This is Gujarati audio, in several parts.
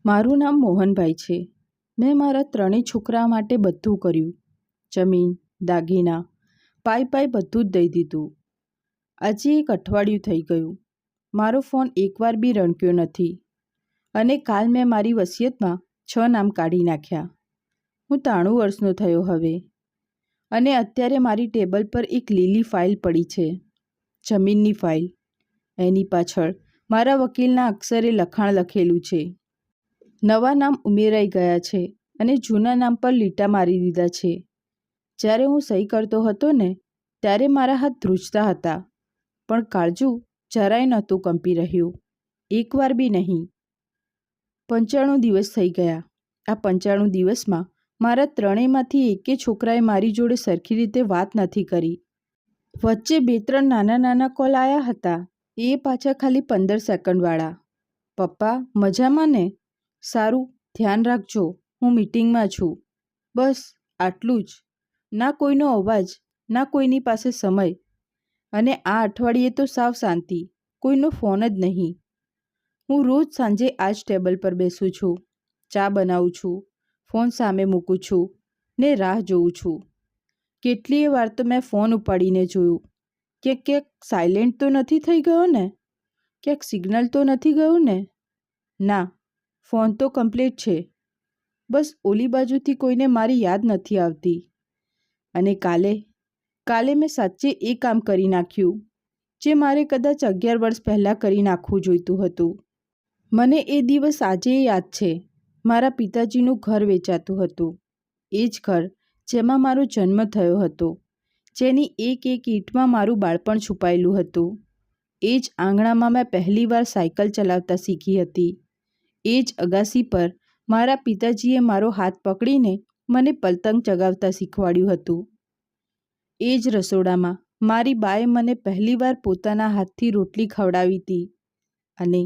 મારું નામ મોહનભાઈ છે. મેં મારા ત્રણેય છોકરા માટે બધું કર્યું. જમીન, દાગીના, પાઈ બધું જ દઈ દીધું. આજે 1 અઠવાડિયું થઈ ગયું. મારો ફોન એકવાર બી રણક્યો નથી. અને કાલ મેં મારી વસિયતમાં 6 નામ કાઢી નાખ્યા. હું 93 વર્ષનો થયો હવે. અને અત્યારે મારી ટેબલ પર એક લીલી ફાઇલ પડી છે, જમીનની ફાઇલ. એની પાછળ મારા વકીલના અક્ષરે લખાણ લખેલું છે. નવા નામ ઉમેરાઈ ગયા છે અને જૂના નામ પર લીટા મારી દીધા છે. જ્યારે હું સહી કરતો હતો ને, ત્યારે મારા હાથ ધ્રુજતા હતા, પણ કાળજું જરાય નહોતું કંપી રહ્યું, એકવાર બી નહીં. 95 દિવસ થઈ ગયા. આ 95 દિવસમાં મારા ત્રણેયમાંથી એકે છોકરાએ મારી જોડે સરખી રીતે વાત નથી કરી. વચ્ચે 2-3 નાના કોલ આવ્યા હતા, એ પાછા ખાલી 15 સેકન્ડવાળા. પપ્પા મજામાં ને? સારું, ધ્યાન રાખજો, હું મીટિંગમાં છું. બસ આટલું જ. ના કોઈનો અવાજ, ના કોઈની પાસે સમય. અને આ અઠવાડિયે તો સાવ શાંતિ, કોઈનો ફોન જ નહીં. હું રોજ સાંજે આ જ ટેબલ પર બેસું છું, ચા બનાવું છું, ફોન સામે મૂકું છું ને રાહ જોઉં છું. કેટલીય વાર તો મેં ફોન ઉપાડીને જોયું કે ક્યાંક સાયલેન્ટ તો નથી થઈ ગયો ને, ક્યાંક સિગ્નલ તો નથી ગયું ને. ના, ફોન તો કમ્પ્લીટ છે. બસ ઓલી બાજુથી કોઈને મારી યાદ નથી આવતી. અને કાલે મેં સાચે એ કામ કરી નાખ્યું જે મારે કદાચ 11 વર્ષ પહેલાં કરી નાખવું જોઈતું હતું. મને એ દિવસ આજે યાદ છે. મારા પિતાજીનું ઘર વેચાતું હતું. એ જ ઘર જેમાં મારો જન્મ થયો હતો, જેની એક ઈંટમાં મારું બાળપણ છુપાયેલું હતું. એ જ આંગણામાં મેં પહેલીવાર સાયકલ ચલાવતા શીખી હતી. એ જ અગાસી પર મારા પિતાજીએ મારો હાથ પકડીને મને પતંગ ચગાવતા શીખવાડ્યું હતું. એ જ રસોડામાં મારી બાએ મને પહેલીવાર પોતાના હાથથી રોટલી ખવડાવી હતી. અને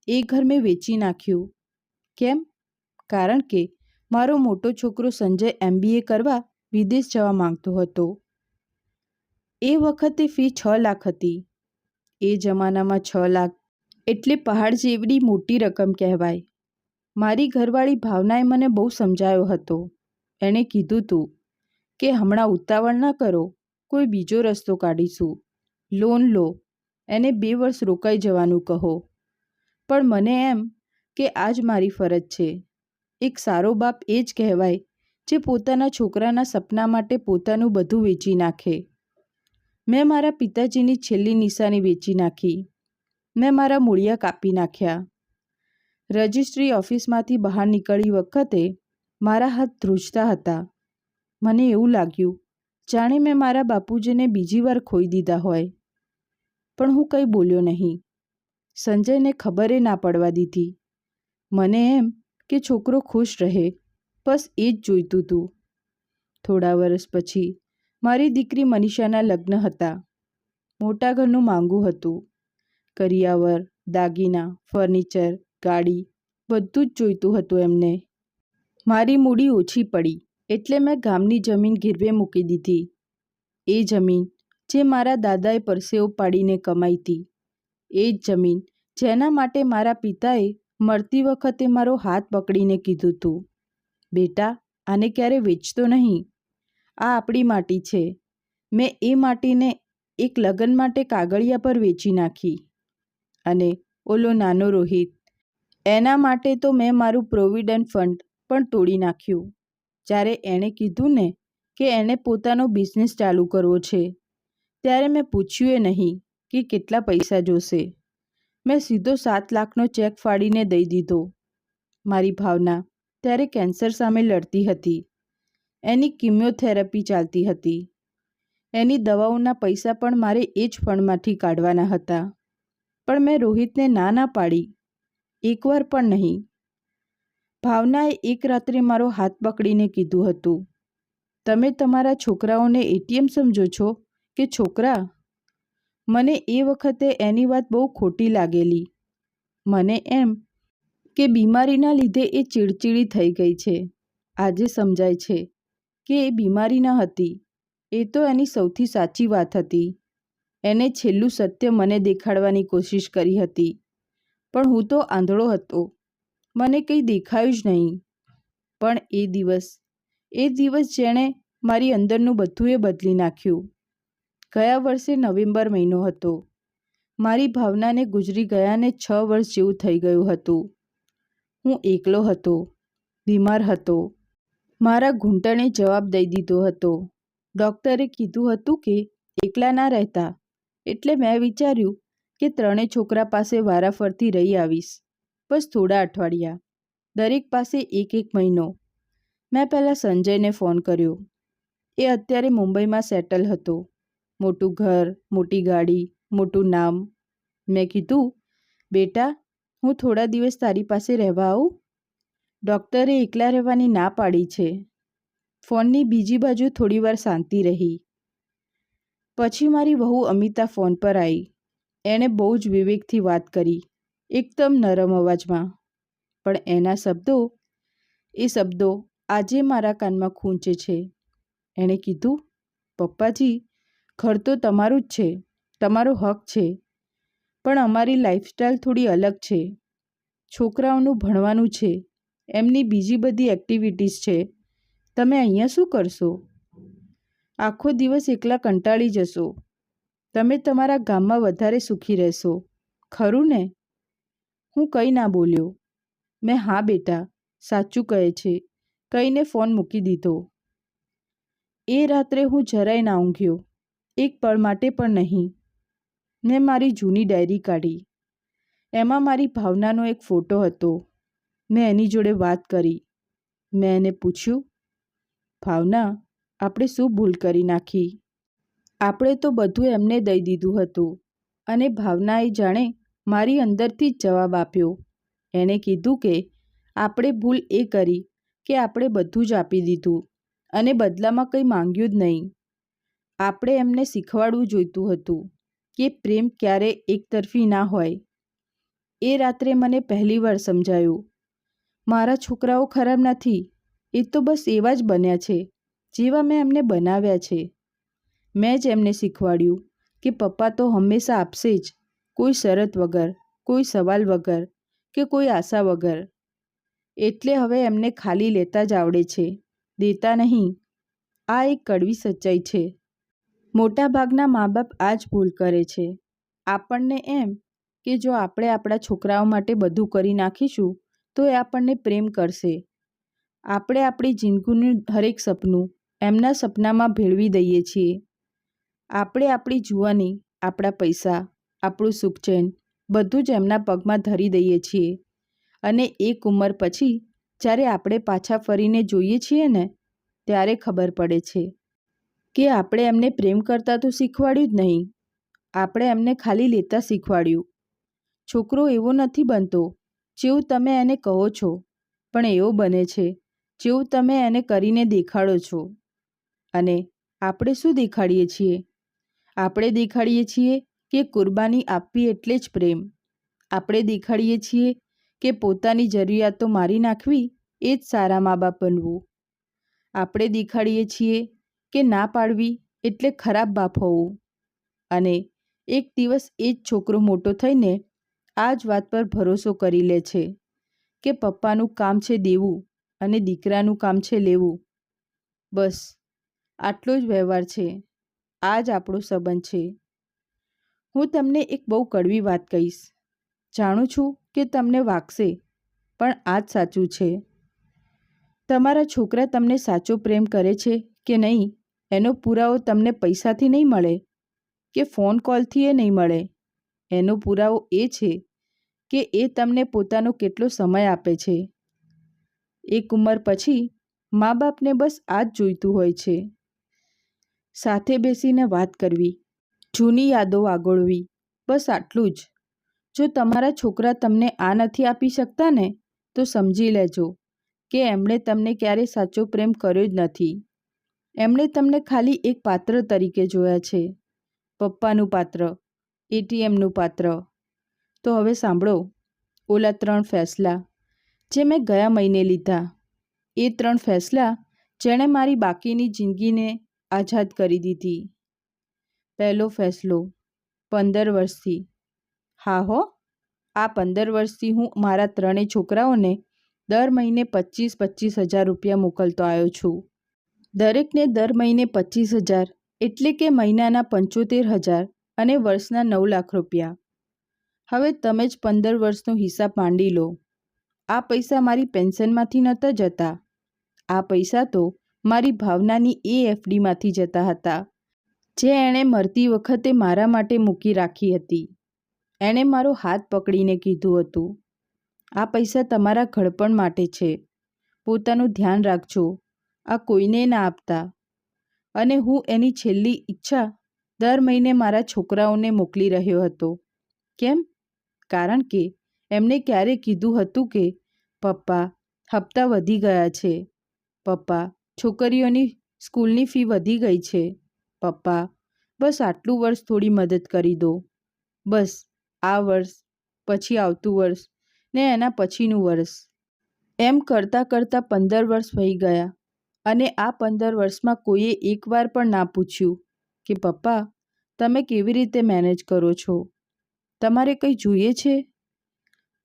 એ ઘર મેં વેચી નાખ્યું. કેમ? કારણ કે મારો મોટો છોકરો સંજય MBA કરવા વિદેશ જવા માંગતો હતો. એ વખતે ફી 6 લાખ હતી. એ જમાનામાં 6 લાખ એટલે પહાડ જેવડી મોટી રકમ કહેવાય. મારી ઘરવાળી ભાવનાએ મને બહુ સમજાયો હતો. એણે કીધું હતું કે હમણાં ઉતાવળ ના કરો, કોઈ બીજો રસ્તો કાઢીશું. લોન લો, એને 2 વર્ષ રોકાઈ જવાનું કહો. પણ મને એમ કે આ જ મારી ફરજ છે. એક સારો બાપ એ જ કહેવાય જે પોતાના છોકરાના સપના માટે પોતાનું બધું વેચી નાખે. મેં મારા પિતાજીની છેલ્લી નિશાની વેચી નાખી. મેં મારા મૂળિયા કાપી નાખ્યા. રજિસ્ટ્રી ઓફિસમાંથી બહાર નીકળી વખતે મારા હાથ ધ્રુજતા હતા. મને એવું લાગ્યું જાણે મેં મારા બાપુજીને બીજી વાર ખોઈ દીધા હોય. પણ હું કંઈ બોલ્યો નહીં. સંજયને ખબરે ના પડવા દીધી. મને એમ કે છોકરો ખુશ રહે, બસ એ જ જોઈતું હતું. થોડા વર્ષ પછી મારી દીકરી મનીષાના લગ્ન હતા. મોટા ઘરનું માંગું હતું. કરિયાવર, દાગીના, ફર્નિચર, ગાડી બધું જ જોઈતું હતું એમને. મારી મૂડી ઓછી પડી એટલે મેં ગામની જમીન ગીરવે મૂકી દીધી. એ જમીન જે મારા દાદાએ પરસેવો પાડીને કમાઈ હતી. એ જ જમીન જેના માટે મારા પિતાએ મરતી વખતે મારો હાથ પકડીને કીધું હતું, બેટા આને ક્યારે વેચતો નહીં, આ આપણી માટી છે. મેં એ માટીને એક લગ્ન માટે કાગળિયા પર વેચી નાખી. અને ઓલો નાનો રોહિત, એના માટે તો મેં મારું પ્રોવિડન્ટ ફંડ પણ તોડી નાખ્યું. જ્યારે એણે કીધું ને કે એણે પોતાનો બિઝનેસ ચાલુ કરવો છે, ત્યારે મેં પૂછ્યું નહીં કે કેટલા પૈસા જોશે. મેં સીધો 7 લાખનો ચેક ફાડીને દઈ દીધો. મારી ભાવના ત્યારે કેન્સર સામે લડતી હતી. એની કિમિયોથેરાપી ચાલતી હતી. એની દવાઓના પૈસા પણ મારે એ જ ફંડમાંથી કાઢવાના હતા. પણ મેં રોહિતને ના પાડી, એકવાર પણ નહીં. ભાવનાએ એક રાત્રે મારો હાથ પકડીને કીધું હતું, તમે તમારા છોકરાઓને ATM સમજો છો કે છોકરા? મને એ વખતે એની વાત બહુ ખોટી લાગેલી. મને એમ કે બીમારીના લીધે એ ચીડચીડી થઈ ગઈ છે. આજે સમજાય છે કે એ બીમારી ન હતી, એ તો એની સૌથી સાચી વાત હતી. એને છેલ્લું સત્ય મને દેખાડવાની કોશિશ કરી હતી. પણ હું તો આંધળો હતો. મને કંઈ દેખાયું જ નહીં. પણ એ દિવસ જેણે મારી અંદરનું બધું એ બદલી નાખ્યું. ગયા વર્ષે નવેમ્બર મહિનો હતો. મારી ભાવનાને ગુજરી ગયાને 6 વર્ષ જેવું થઈ ગયું હતું. હું એકલો હતો, બીમાર હતો. મારા ઘૂંટણે જવાબ દઈ દીધો હતો. ડૉક્ટરે કીધું હતું કે એકલા ના રહેતા. એટલે મેં વિચાર્યું કે 3 છોકરા પાસે વારાફરતી રહી આવીશ. બસ થોડા અઠવાડિયા, દરેક પાસે 1 મહિનો. મેં પહેલાં સંજયને ફોન કર્યો. એ અત્યારે મુંબઈમાં સેટલ હતો. મોટું ઘર, મોટી ગાડી, મોટું નામ. મેં કીધું, બેટા, હું થોડા દિવસ તારી પાસે રહેવા આવું? ડૉક્ટરે એકલા રહેવાની ના પાડી છે. ફોનની બીજી બાજુ થોડીવાર શાંતિ રહી. પછી મારી વહુ અમિતા ફોન પર આવી. એણે બહુ જ વિવેકથી વાત કરી, એકદમ નરમ અવાજમાં. પણ એના શબ્દો આજે મારા કાનમાં ખૂંચે છે. એણે કીધું, પપ્પાજી, ઘર તો તમારું જ છે, તમારો હક છે. પણ અમારી લાઈફસ્ટાઈલ થોડી અલગ છે. છોકરાઓનું ભણવાનું છે, એમની બીજી બધી એક્ટિવિટીઝ છે. તમે અહીંયા શું કરશો? આખો દિવસ એકલા કંટાળી જશો. તમે તમારા ગામમાં વધારે સુખી રહેશો, ખરું ને? હું કંઈ ના બોલ્યો. મેં હા બેટા, સાચું કહે છે કહીને ફોન મૂકી દીધો. એ રાત્રે હું જરાય ના ઊંઘ્યો, એક પળ માટે પણ નહીં. મેં મારી જૂની ડાયરી કાઢી. એમાં મારી ભાવનાનો એક ફોટો હતો. મેં એની જોડે વાત કરી. મેં એને પૂછ્યું, ભાવના, આપણે શું ભૂલ કરી નાખી? આપણે તો બધું એમને દઈ દીધું હતું. અને ભાવનાએ જાણે મારી અંદરથી જ જવાબ આપ્યો. એણે કીધું કે આપણે ભૂલ એ કરી કે આપણે બધું જ આપી દીધું અને બદલામાં કંઈ માંગ્યું જ નહીં. આપણે એમને શીખવાડવું જોઈતું હતું કે પ્રેમ ક્યારે એકતરફી ના હોય. એ રાત્રે મને પહેલીવાર સમજાયું, મારા છોકરાઓ ખરાબ નથી, એ તો બસ એવા જ બન્યા છે જેવા મેં એમને બનાવ્યા છે. મેં જ એમને શીખવાડ્યું કે પપ્પા તો હંમેશા આપશે જ, કોઈ શરત વગર, કોઈ સવાલ વગર કે કોઈ આશા વગર. એટલે હવે એમને ખાલી લેતા જ આવડે છે, દેતા નહીં. આ એક કડવી સચ્ચાઈ છે. મોટાભાગના મા બાપ આ જ ભૂલ કરે છે. આપણને એમ કે જો આપણે આપણા છોકરાઓ માટે બધું કરી નાખીશું તો એ આપણને પ્રેમ કરશે. આપણે આપણી જિંદગીનું હરેક સપનું એમના સપનામાં ભેળવી દઈએ છીએ. આપણે આપણી જુવાની, આપણા પૈસા, આપણું સુખચેન બધું જ એમના પગમાં ધરી દઈએ છીએ. અને એક ઉંમર પછી જ્યારે આપણે પાછા ફરીને જોઈએ છીએ ને, ત્યારે ખબર પડે છે કે આપણે એમને પ્રેમ કરતા તો શીખવાડ્યું જ નહીં, આપણે એમને ખાલી લેતા શીખવાડ્યું. છોકરો એવો નથી બનતો જેવું તમે એને કહો છો, પણ એવો બને છે જેવું તમે એને કરીને દેખાડો છો. અને આપણે શું દેખાડીએ છીએ? આપણે દેખાડીએ છીએ કે કુરબાની આપવી એટલે જ પ્રેમ. આપણે દેખાડીએ છીએ કે પોતાની જરૂરિયાતો મારી નાખવી એ જ સારા મા બાપ બનવું. આપણે દેખાડીએ છીએ કે ના પાડવી એટલે ખરાબ બાપ હોવું. અને એક દિવસ એ જ છોકરો મોટો થઈને આ જ વાત પર ભરોસો કરી લે છે કે પપ્પાનું કામ છે દેવું અને દીકરાનું કામ છે લેવું. બસ આટલો જ વ્યવહાર છે. આ જ આપણો સંબંધ છે. હું તમને એક બહુ કડવી વાત કહીશ. જાણું છું કે તમને વાગશે, પણ આ જ સાચું છે. તમારા છોકરા તમને સાચો પ્રેમ કરે છે કે નહીં એનો પુરાવો તમને પૈસાથી નહીં મળે કે ફોન કોલથી એ નહીં મળે. એનો પુરાવો એ છે કે એ તમને પોતાનો કેટલો સમય આપે છે. એક ઉંમર પછી મા બાપને બસ આ જ જોઈતું હોય છે. સાથે બેસીને વાત કરવી, જૂની યાદો વાગોળવી, બસ આટલું જ. જો તમારા છોકરા તમને આ નથી આપી શકતા ને, તો સમજી લેજો કે એમણે તમને ક્યારેય સાચો પ્રેમ કર્યો જ નથી. એમણે તમને ખાલી એક પાત્ર તરીકે જોયા છે, પપ્પાનું પાત્ર, એટીએમનું પાત્ર. તો હવે સાંભળો ઓલા 3 ફેસલા જે મેં ગયા મહિને લીધા. એ 3 ફેસલા જેણે મારી બાકીની જિંદગીને આઝાદ કરી દીધી. પહેલો ફેસલો, 15 વર્ષથી. હા હો, આ 15 વર્ષથી હું મારા 3 છોકરાઓને દર મહિને 25,000 રૂપિયા મોકલતો આવ્યો છું. દરેકને દર મહિને 25,000 એટલે કે મહિનાના 75,000 અને વર્ષના 9 લાખ રૂપિયા. હવે તમે જ 15 વર્ષનો હિસાબ માંડી લો. આ પૈસા મારી પેન્શનમાંથી નહોતા જતા. આ પૈસા તો મારી ભાવનાની એફડીમાંથી જતા હતા, જે એણે મરતી વખતે મારા માટે મૂકી રાખી હતી. એણે મારો હાથ પકડીને કીધું હતું, આ પૈસા તમારા ઘડપણ માટે છે. પોતાનું ધ્યાન રાખજો. આ કોઈને ના આપતા. અને હું એની છેલ્લી ઈચ્છા દર મહિને મારા છોકરાઓને મોકલી રહ્યો હતો. કેમ? કારણ કે એમને ક્યારેય કીધું હતું કે પપ્પા, હપ્તા વધી ગયા છે. પપ્પા, છોકરીઓની સ્કૂલની ફી વધી ગઈ છે. પપ્પા, બસ આટલું વર્ષ થોડી મદદ કરી દો. બસ આ વર્ષ, પછી આવતું વર્ષ ને એના પછીનું વર્ષ. એમ કરતાં કરતાં 15 વર્ષ વહી ગયા અને આ 15 વર્ષમાં કોઈએ એકવાર પણ ના પૂછ્યું કે પપ્પા, તમે કેવી રીતે મેનેજ કરો છો? તમારે કંઈ જોઈએ છે?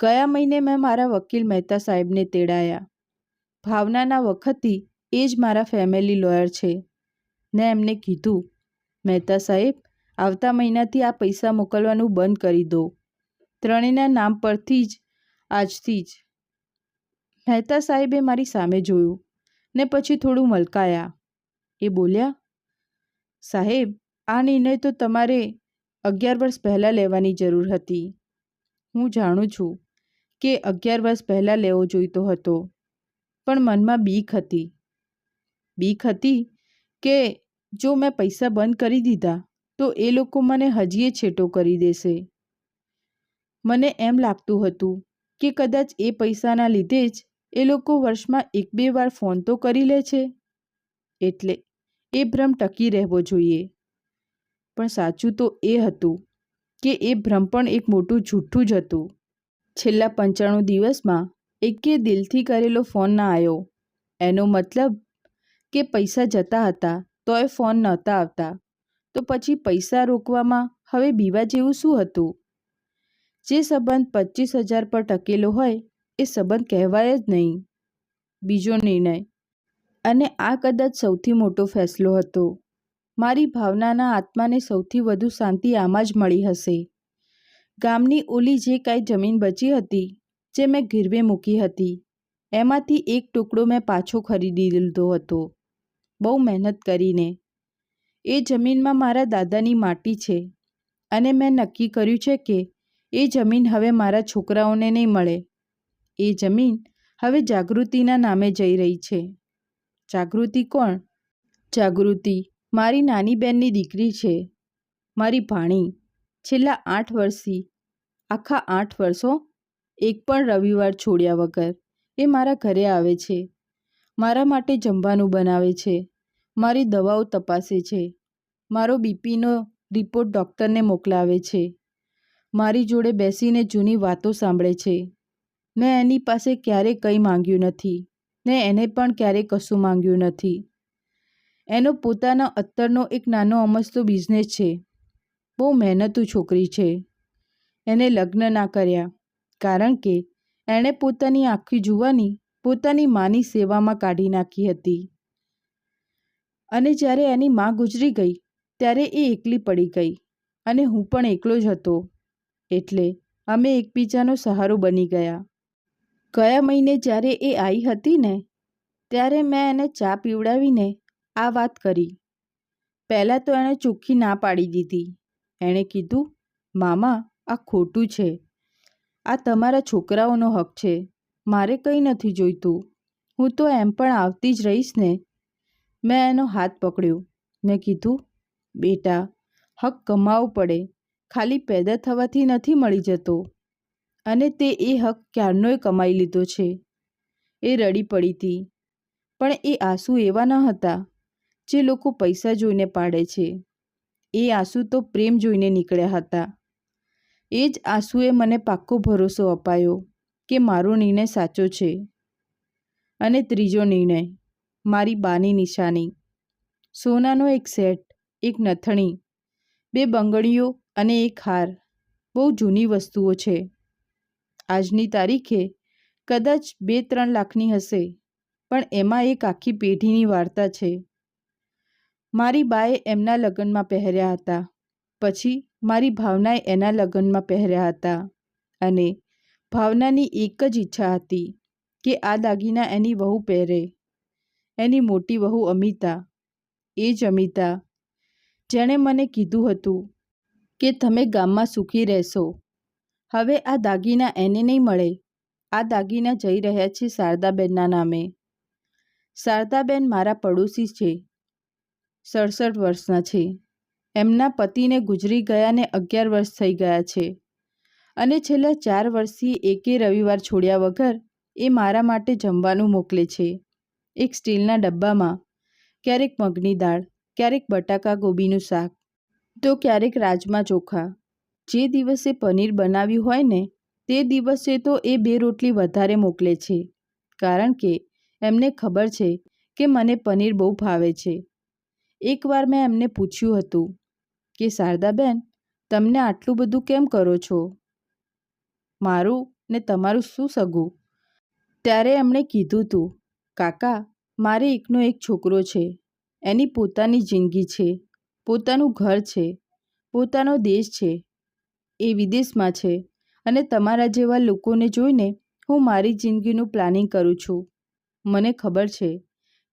ગયા મહિને મેં મારા વકીલ મહેતા સાહેબને તેડાયા. ભાવનાના વખતથી એ જ મારા ફેમિલી લોયર છે. ને એમને કીધું, મહેતા સાહેબ, આવતા મહિનાથી આ પૈસા મોકલવાનું બંધ કરી દો. ત્રણેયના નામ પરથી જ, આજથી જ. મહેતા સાહેબે મારી સામે જોયું ને પછી થોડું મલકાયા. એ બોલ્યા, સાહેબ, આ નિર્ણય તો તમારે 11 વર્ષ પહેલાં લેવાની જરૂર હતી. હું જાણું છું કે 11 વર્ષ પહેલાં લેવો જોઈતો હતો, પણ મનમાં બીક હતી. બીક હતી કે જો મેં પૈસા બંધ કરી દીધા તો એ લોકો મને હજીએ છેટો કરી દેશે. મને એમ લાગતું હતું કે કદાચ એ પૈસાના લીધે જ એ લોકો વર્ષમાં 1-2 વાર ફોન તો કરી લે છે. એટલે એ ભ્રમ ટકી રહેવો જોઈએ. પણ સાચું તો એ હતું કે એ ભ્રમ પણ એક મોટું જૂઠું જ હતું. છેલ્લા 95 દિવસમાં એકે દિલથી કરેલો ફોન ના આવ્યો. એનો મતલબ કે પૈસા જતા હતા તોય ફોન નહોતા આવતા. તો પછી પૈસા રોકવામાં હવે બીવા જેવું શું હતું? જે સંબંધ 25,000 પર ટકેલો હોય એ સંબંધ કહેવાય જ નહીં. બીજો નિર્ણય, અને આ કદાચ સૌથી મોટો ફેસલો હતો. મારી ભાવનાના આત્માને સૌથી વધુ શાંતિ આમાં જ મળી હશે. ગામની ઓલી જે કાંઈ જમીન બચી હતી, જે મેં ગીરવે મૂકી હતી, એમાંથી એક ટુકડો મેં પાછો ખરીદી લીધો હતો, બહુ મહેનત કરીને. એ જમીનમાં મારા દાદાની માટી છે અને મેં નક્કી કર્યું છે કે એ જમીન હવે મારા છોકરાઓને નહીં મળે. એ જમીન હવે જાગૃતિના નામે જઈ રહી છે. જાગૃતિ કોણ? જાગૃતિ મારી નાની બહેનની દીકરી છે, મારી ભાણી. છેલ્લા 8 વર્ષથી, આખા 8 વર્ષો, એક પણ રવિવાર છોડ્યા વગર એ મારા ઘરે આવે છે. મારા માટે જમવાનું બનાવે છે, મારી દવાઓ તપાસે છે, મારો બીપીનો રિપોર્ટ ડૉક્ટરને મોકલાવે છે, મારી જોડે બેસીને જૂની વાતો સાંભળે છે. મેં એની પાસે ક્યારેય કંઈ માંગ્યું નથી ને એને પણ ક્યારેય કશું માંગ્યું નથી. એનો પોતાના અત્તરનો એક નાનો અમસ્તો બિઝનેસ છે. બહુ મહેનતુ છોકરી છે. એને લગ્ન ના કર્યા કારણ કે એણે પોતાની આખી જુવાની પોતાની માની સેવામાં કાઢી નાખી હતી. અને જ્યારે એની માં ગુજરી ગઈ ત્યારે એ એકલી પડી ગઈ અને હું પણ એકલો જ હતો. એટલે અમે એકબીજાનો સહારો બની ગયા. ગયા મહિને જ્યારે એ આવી હતી ને, ત્યારે મેં એને ચા પીવડાવીને આ વાત કરી. પહેલાં તો એણે ચોખ્ખી ના પાડી દીધી. એણે કીધું, મામા, આ ખોટું છે. આ તમારા છોકરાઓનો હક છે. મારે કંઈ નથી જોઈતું. હું તો એમ પણ આવતી જ રહીશ ને. મેં એનો હાથ પકડ્યો. મેં કીધું, બેટા, હક કમાવવો પડે, ખાલી પેદા થવાથી નથી મળી જતો. અને તે એ હક ક્યારનોય કમાઈ લીધો છે. એ રડી પડી હતી, પણ એ આંસુ એવા ન હતા જે લોકો પૈસા જોઈને પાડે છે. એ આંસુ તો પ્રેમ જોઈને નીકળ્યા હતા. એ જ આંસુએ મને પાક્કો ભરોસો અપાયો કે મારો નિર્ણય સાચો છે. અને ત્રીજો નિર્ણય, મારી બાની નિશાની. સોનાનો એક સેટ, એક નથણી, 2 બંગડીઓ અને એક હાર. બહુ જૂની વસ્તુઓ છે. આજની તારીખે કદાચ 2-3 લાખની હશે, પણ એમાં એક આખી પેઢીની વાર્તા છે. મારી બાએ એમના લગ્નમાં પહેર્યા હતા, પછી મારી ભાવનાએ એના લગ્નમાં પહેર્યા હતા, અને ભાવનાની એક જ ઈચ્છા હતી કે આ દાગીના એની વહુ પહેરે. એની મોટી વહુ અમિતા, એ જ અમિતા જેણે મને કીધું હતું કે તમે ગામમાં સુખી રહેશો. હવે આ દાગીના એને નહીં મળે. આ દાગીના જઈ રહ્યા છે શારદાબેનના નામે. શારદાબેન મારા પડોશી છે. 67 વર્ષના છે. એમના પતિને ગુજરી ગયાને 11 વર્ષ થઈ ગયા છે, અને છેલ્લા 4 વર્ષથી એકે રવિવાર છોડ્યા વગર એ મારા માટે જમવાનું મોકલે છે. એક સ્ટીલના ડબ્બામાં. ક્યારેક મગની દાળ, ક્યારેક બટાકા ગોબીનું શાક, તો ક્યારેક રાજમા ચોખા. જે દિવસે પનીર બનાવ્યું હોય ને તે દિવસે તો એ 2 રોટલી વધારે મોકલે છે, કારણ કે એમને ખબર છે કે મને પનીર બહુ ભાવે છે. એકવાર મેં એમને પૂછ્યું હતું કે શારદાબેન, તમને આટલું બધું કેમ કરો છો? મારું ને તમારું શું સગું? ત્યારે એમણે કીધું હતું, કાકા, મારે એકનો એક છોકરો છે. એની પોતાની જિંદગી છે, પોતાનું ઘર છે, પોતાનો દેશ છે. એ વિદેશમાં છે, અને તમારા જેવા લોકોને જોઈને હું મારી જિંદગીનું પ્લાનિંગ કરું છું. મને ખબર છે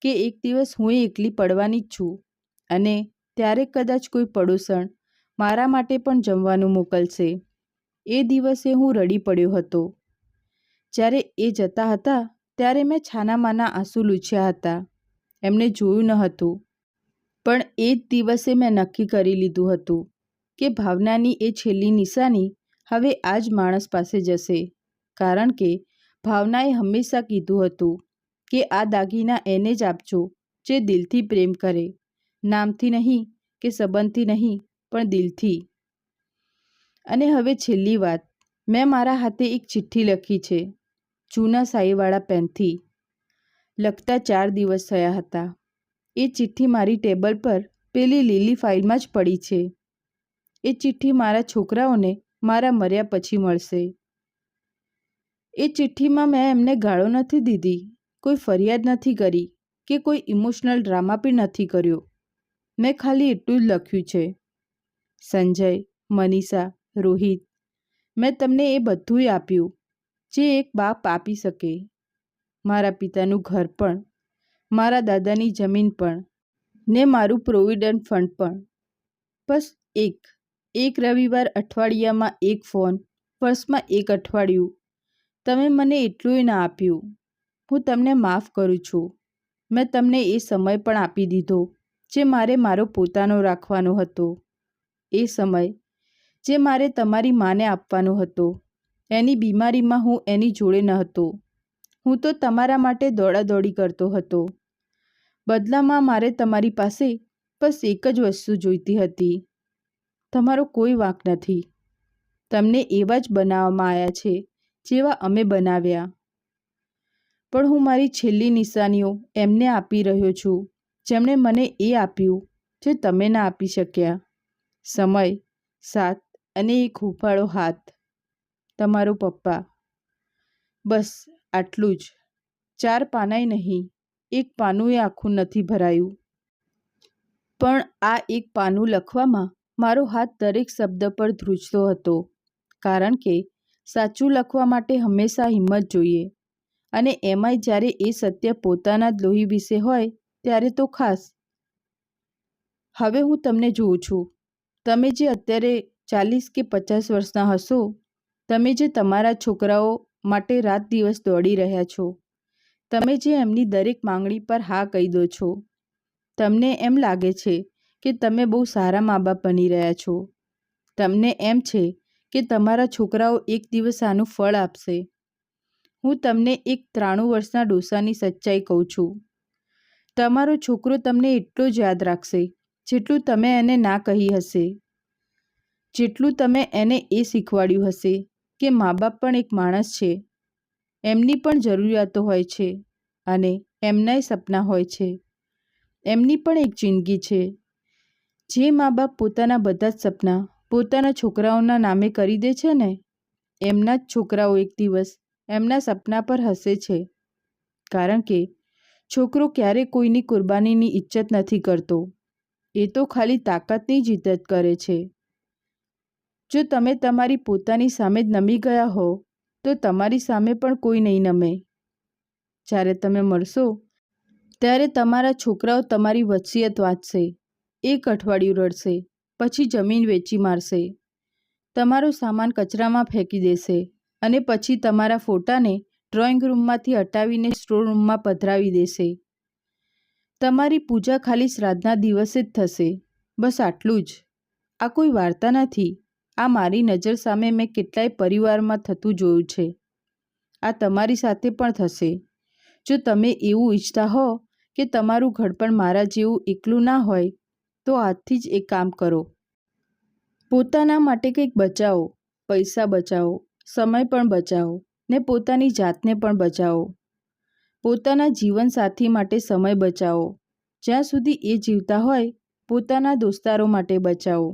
કે એક દિવસ હું એકલી પડવાની જ છું, અને ત્યારે કદાચ કોઈ પડોસણ મારા માટે પણ જમવાનું મોકલશે. એ દિવસે હું રડી પડ્યો હતો. જ્યારે એ જતા હતા ત્યારે મેં છાનામાના આંસુ લૂછ્યા હતા. એમને જોયું ન હતું, પણ એ જ દિવસે મેં નક્કી કરી લીધું હતું કે ભાવનાની એ છેલ્લી નિશાની હવે આ જ માણસ પાસે જશે, કારણ કે ભાવનાએ હંમેશા કીધું હતું કે આ દાગીના એને જ આપજો જે દિલથી પ્રેમ કરે, નામથી નહીં કે સંબંધથી નહીં, પણ દિલથી. અને હવે છેલ્લી વાત, મેં મારા હાથે એક ચિઠ્ઠી લખી છે, જૂના સાઈવાળા પેનથી. લખતા 4 દિવસ થયા હતા. એ ચિઠ્ઠી મારી ટેબલ પર પેલી લીલી ફાઇલમાં જ પડી છે. એ ચિઠ્ઠી મારા છોકરાઓને મારા મર્યા પછી મળશે. એ ચિઠ્ઠીમાં મેં એમને ગાળો નથી દીધી, કોઈ ફરિયાદ નથી કરી, કે કોઈ ઇમોશનલ ડ્રામા પણ નથી કર્યો. મેં ખાલી એટલું જ લખ્યું છે, સંજય, મનીષા, રોહિત, મેં તમને એ બધુંય આપ્યું જે એક બાપ આપી શકે. મારા પિતાનું ઘર પણ, મારા દાદાની જમીન પણ, ને મારું પ્રોવિડન્ટ ફંડ પણ. બસ એક રવિવાર અઠવાડિયામાં એક ફોન, વર્ષમાં એક અઠવાડિયું. તમે મને એટલુંય ના આપ્યું. હું તમને માફ કરું છું. મેં તમને એ સમય પણ આપી દીધો જે મારે મારો પોતાનો રાખવાનો હતો. એ સમય જે મારે તમારી માને આપવાનો હતો. એની બીમારીમાં હું એની જોડે ન હતો. હું તો તમારા માટે દોડાદોડી કરતો હતો. બદલામાં મારે તમારી પાસે બસ એક જ વસ્તુ જોઈતી હતી. તમારો કોઈ વાંક નથી. તમને એવા જ બનાવવામાં આવ્યા છે જેવા અમે બનાવ્યા. પણ હું મારી છેલ્લી નિશાનીઓ એમને આપી રહ્યો છું જેમણે મને એ આપ્યું જે તમે ના આપી શક્યા. સમય, સાથ અને એક હૂંફાળો હાથ. તમારો પપ્પા. બસ આટલું જ. 4 પાનાંય નહીં, એક પાનું આખું નથી ભરાયું. પણ આ એક પાનું લખવામાં મારો હાથ દરેક શબ્દ પર ધ્રૂજતો હતો, કારણ કે સાચું લખવા માટે હંમેશા હિંમત જોઈએ, અને એમાંય જ્યારે એ સત્ય પોતાના જ લોહી વિશે હોય ત્યારે તો ખાસ. હવે હું તમને જોઉં છું. તમે જે અત્યારે 40 કે 50 વર્ષના હશો, તમે જે તમારા છોકરાઓ માટે રાત દિવસ દોડી રહ્યા છો, તમે જે એમની દરેક માંગણી પર હા કહી દો છો. તમને એમ લાગે છે કે તમે બહુ સારા મા બાપ બની રહ્યા છો. તમને એમ છે કે તમારા છોકરાઓ એક દિવસ આનું ફળ આપશે. હું તમને એક 93 વર્ષના ડોસાની સચ્ચાઈ કહું છું. તમારો છોકરો તમને એટલો જ યાદ રાખશે જેટલું તમે એને ના કહી હશે, જેટલું તમે એને એ શીખવાડ્યું હશે કે મા બાપ પણ એક માણસ છે, એમની પણ જરૂરિયાતો હોય છે, અને એમનાય સપના હોય છે, એમની પણ એક જિંદગી છે. જે મા બાપ પોતાના બધા જ સપના પોતાના છોકરાઓના નામે કરી દે છે ને, એમના જ છોકરાઓ એક દિવસ એમના સપના પર હસે છે, કારણ કે છોકરો ક્યારેય કોઈની કુરબાનીની ઇજ્જત નથી કરતો. એ તો ખાલી તાકાતની જ ઇજ્જત કરે છે. જો તમે તમારી પોતાની સામે જ નમી ગયા હો તો તમારી સામે પણ કોઈ નહીં નમે. જ્યારે તમે મરશો ત્યારે તમારા છોકરાઓ તમારી વસિયત વાંચશે, 1 અઠવાડિયું રડશે, પછી જમીન વેચી મારશે, તમારો સામાન કચરામાં ફેંકી દેશે અને પછી તમારા ફોટાને ડ્રોઈંગ રૂમમાંથી હટાવીને સ્ટોર રૂમમાં પધરાવી દેશે. તમારી પૂજા ખાલી શ્રાદ્ધના દિવસે જ થશે. બસ આટલું જ. આ કોઈ વાર્તા નથી. આ મારી નજર સામે મેં કેટલાય પરિવારમાં થતું જોયું છે. આ તમારી સાથે પણ થશે. જો તમે એવું ઈચ્છતા હો કે તમારું ઘડપણ મારા જેવું એકલું ના હોય તો આજથી જ એક કામ કરો. પોતાના માટે કંઈક બચાવો, પૈસા બચાવો, સમય પણ બચાવો ને પોતાની જાતને પણ બચાવો. પોતાના જીવનસાથી માટે સમય બચાવો. જ્યાં સુધી એ જીવતા હોય પોતાના દોસ્તારો માટે બચાવો.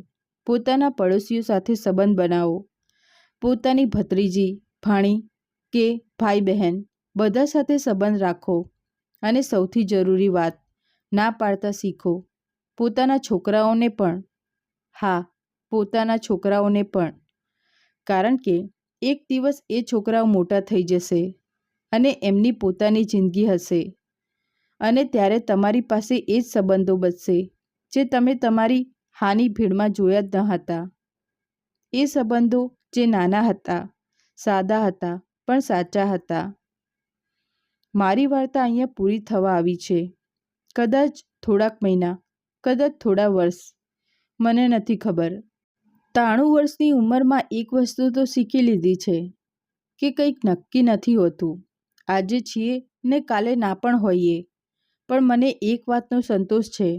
પોતાના પડોશીઓ સાથે સંબંધ બનાવો. પોતાની ભત્રીજી, ભાણી કે ભાઈ બહેન બધા સાથે સંબંધ રાખો. અને સૌથી જરૂરી વાત, ના પાડતા શીખો. પોતાના છોકરાઓને પણ. હા, પોતાના છોકરાઓને પણ. કારણ કે એક દિવસ એ છોકરાઓ મોટા થઈ જશે અને એમની પોતાની જિંદગી હશે અને ત્યારે તમારી પાસે એ જ સંબંધો બચશે જે તમે તમારી હાની ભીડમાં જોયા જ ન હતા. એ સંબંધો જે નાના હતા, સાદા હતા, પણ સાચા હતા. મારી વાર્તા અહીંયા પૂરી થવા આવી છે. કદાચ થોડાક મહિના, કદાચ થોડા વર્ષ, મને નથી ખબર. 93 વર્ષની ઉંમરમાં એક વસ્તુ તો શીખી લીધી છે કે કંઈક નક્કી નથી હોતું. આજે છીએ ને કાલે ના પણ હોઈએ. પણ મને એક વાતનો સંતોષ છે.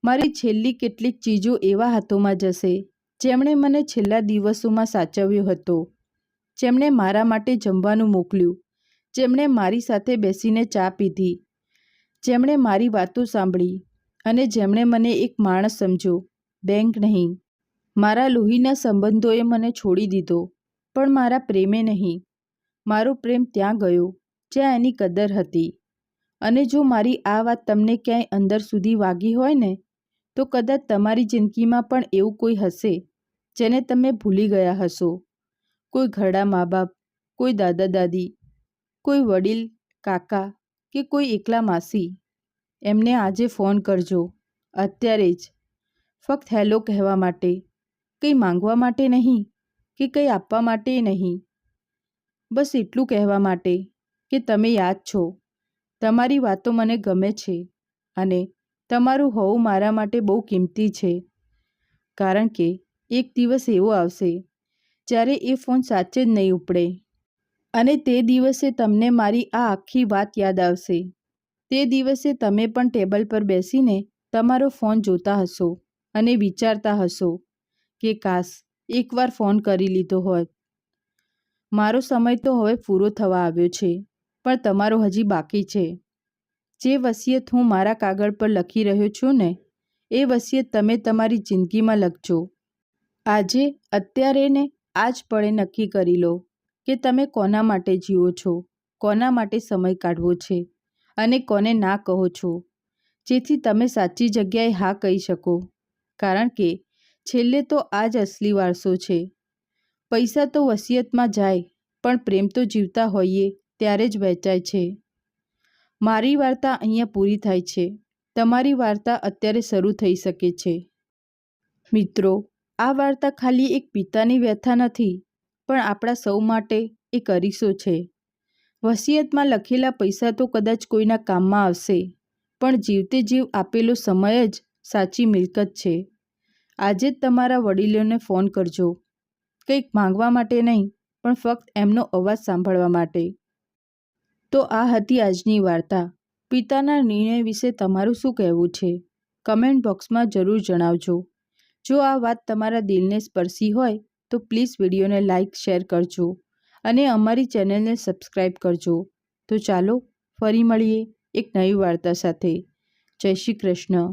મારી છેલ્લી કેટલીક ચીજો એવા હાથોમાં જશે જેમણે મને છેલ્લા દિવસોમાં સાચવ્યો હતો, જેમણે મારા માટે જમવાનું મોકલ્યું, જેમણે મારી સાથે બેસીને ચા પીધી, જેમણે મારી વાતો સાંભળી અને જેમણે મને એક માણસ સમજ્યો, બેંક નહીં. મારા લોહીના સંબંધોએ મને છોડી દીધો, પણ મારા પ્રેમે નહીં. મારો પ્રેમ ત્યાં ગયો જ્યાં એની કદર હતી. અને જો મારી આ વાત તમને ક્યાંય અંદર સુધી વાગી હોય ને તો કદાચ તમારી જિંદગીમાં પણ એવું કોઈ હશે જેને તમે ભૂલી ગયા હશો. કોઈ ઘરડા મા બાપ, કોઈ દાદા દાદી, કોઈ વડીલ કાકા કે કોઈ એકલા માસી. એમને આજે ફોન કરજો, અત્યારે જ. ફક્ત હેલો કહેવા માટે, કંઈ માંગવા માટે નહીં કે કંઈ આપવા માટે નહીં. બસ એટલું કહેવા માટે કે તમે યાદ છો, તમારી વાતો મને ગમે છે અને તમારું હોવું મારા માટે બહુ કિંમતી છે. કારણ કે એક દિવસ એવો આવશે જ્યારે એ ફોન સાચે જ નહીં ઉપડે અને તે દિવસે તમને મારી આ આખી વાત યાદ આવશે. તે દિવસે તમે પણ ટેબલ પર બેસીને તમારો ફોન જોતા હશો અને વિચારતા હશો કે કાશ એકવાર ફોન કરી લીધો હોત. મારો સમય તો હવે પૂરો થવા આવ્યો છે, પણ તમારો હજી બાકી છે. જે વસિયત હું મારા કાગળ પર લખી રહ્યો છું ને, એ વસિયત તમે તમારી જિંદગીમાં લખજો. આજે, અત્યારે ને આ જ પળે નક્કી કરી લો કે તમે કોના માટે જીવો છો, કોના માટે સમય કાઢવો છે અને કોને ના કહો છો, જેથી તમે સાચી જગ્યાએ હા કહી શકો. કારણ કે છેલ્લે તો આ જ અસલી વારસો છે. પૈસા તો વસિયતમાં જાય, પણ પ્રેમ તો જીવતા હોઈએ ત્યારે જ વહેંચાય છે. મારી વાર્તા અહીંયા પૂરી થાય છે. તમારી વાર્તા અત્યારે શરૂ થઈ શકે છે. મિત્રો, આ વાર્તા ખાલી એક પિતાની વ્યથા નથી, પણ આપણા સૌ માટે એક અરીસો છે. વસિયતમાં લખેલા પૈસા તો કદાચ કોઈના કામમાં આવશે, પણ જીવતે જીવ આપેલો સમય જ સાચી મિલકત છે. આજે જ તમારા વડીલોને ફોન કરજો. કંઈક માંગવા માટે નહીં, પણ ફક્ત એમનો અવાજ સાંભળવા માટે. તો આ હતી આજની વાર્તા. પિતાના નિર્ણય વિશે તમારું શું કહેવું છે? કમેન્ટ બોક્સમાં જરૂર જણાવજો. જો આ વાત તમારા દિલને સ્પર્શી હોય તો પ્લીઝ વિડીયોને લાઇક, શેર કરજો અને અમારી ચેનલને સબસ્ક્રાઈબ કરજો. તો ચાલો ફરી મળીએ એક નવી વાર્તા સાથે. જય શ્રી કૃષ્ણ.